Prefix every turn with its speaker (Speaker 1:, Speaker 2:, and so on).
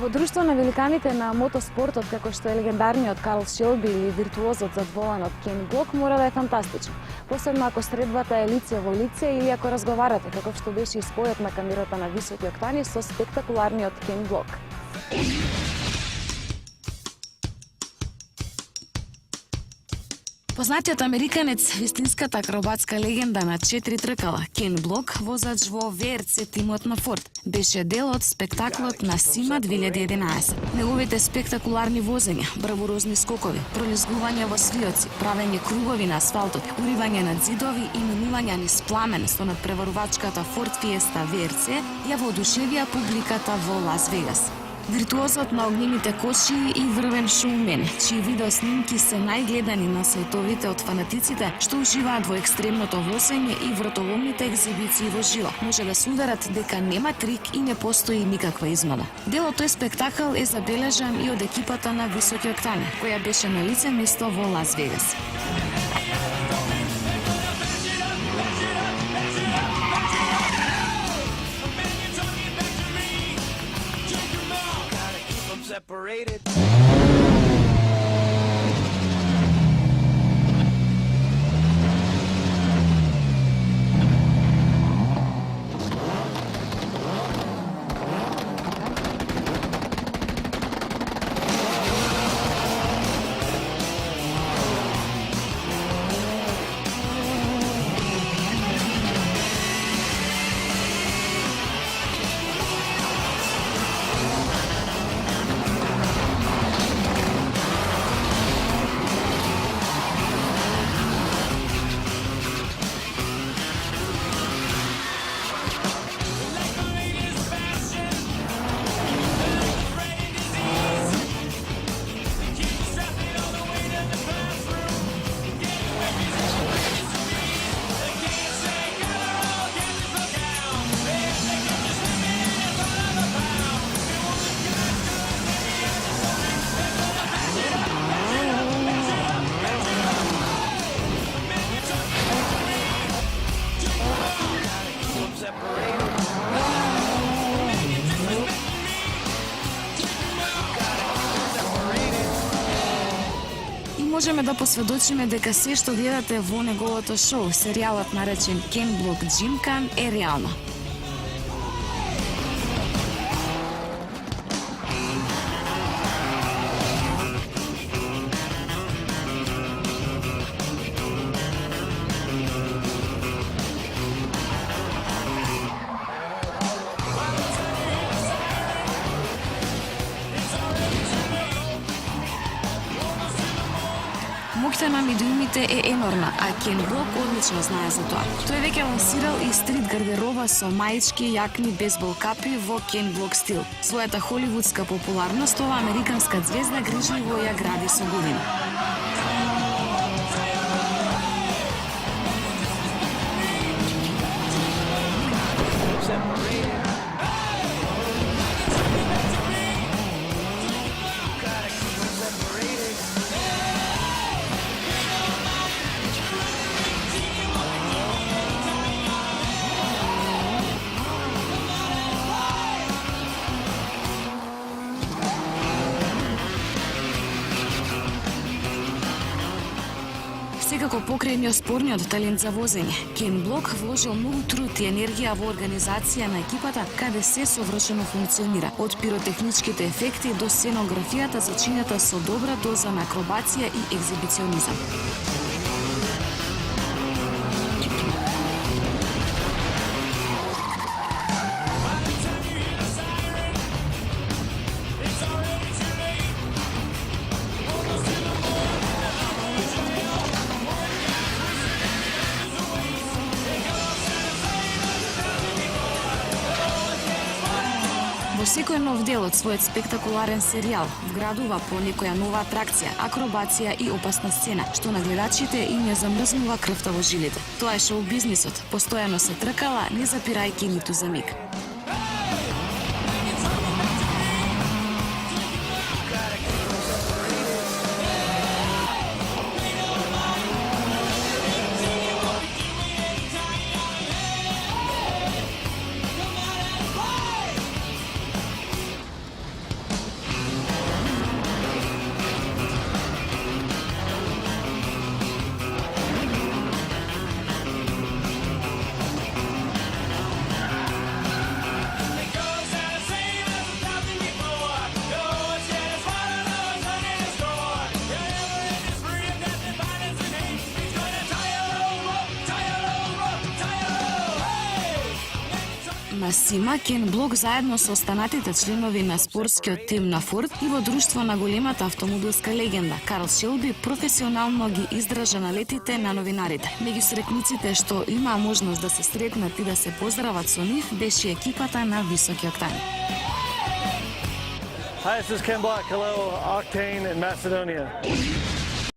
Speaker 1: Во друштво на великаните на мотоспортот, како што е легендарниот Карл Шелби или виртуозот задволенот Кен Блок, мора да е фантастично. Посебно ако средбата е лице во лице или ако разговарате, каков што беше и спојот на камерата на високи октани со спектакуларниот Кен Блок. Познатиот американец, вистинската акробатска легенда на 4 тркала, Кен Блок, возач во ВРЦ тимот на Форд, беше дел од спектаклот на Сима 2011. Неговите спектакуларни возења, бравурозни скокови, пролизгување во свиоци, правење кругови на асфалтот, уривање на зидови и минување низ пламен со надпреварувачката Форд Фиеста ВРЦ ја воодушевија публиката во Лас Вегас. Виртуозот на огнените кошии и врвен шоумен, чии видеоснимки се најгледани на сајтовите од фанатиците што уживаат во екстремното возење и вратоломните екзибиции во живо, може да се уверат дека нема трик и не постои никаква измама. Дел од тој спектакл е забележан и од екипата на Високи октани, која беше на лице место во Лас Вегас.
Speaker 2: Separated.
Speaker 1: Можеме да посведочиме дека се што гледате во неговото шоу, серијалот наречен Кен Блок Джимкан, е реално. Моќта на медиумите е енормна, а Кен Блок одлично знае за тоа. Тој веќе лансирал и стрит гардероба со маички, јакни, бейсбол капи во Кен Блок стил. Својата холивудска популарност ова американска ѕвезда грижливо ја гради со години. Секако покрај неоспорниот талент за возење, Кен Блок вложил многу труд и енергија во организација на екипата, каде се совршено функционира, од пиротехничките ефекти до сценографијата зачинета со добра доза на акробација и екзибиционизам. Во секој нов дел од својот спектакуларен серијал вградува по некоја нова атракција, акробација и опасна сцена, што на гледачите им ја замрзнува крвта во жилите. Тоа е шоу бизнисот, постојано се тркала, не запирајќи ниту за миг. на Сима, Кен Блок заедно со останатите членови на спортскиот тим на Форд и во друштво на големата автомобилска легенда Карл Шелби професионално ги издража налетите на новинарите. Меѓу сретниците што имаа можност да се сретнат и да се поздрават со нив беше екипата на Високи Октани.
Speaker 2: Hi, this is Ken Block. Hello, Octane in Macedonia.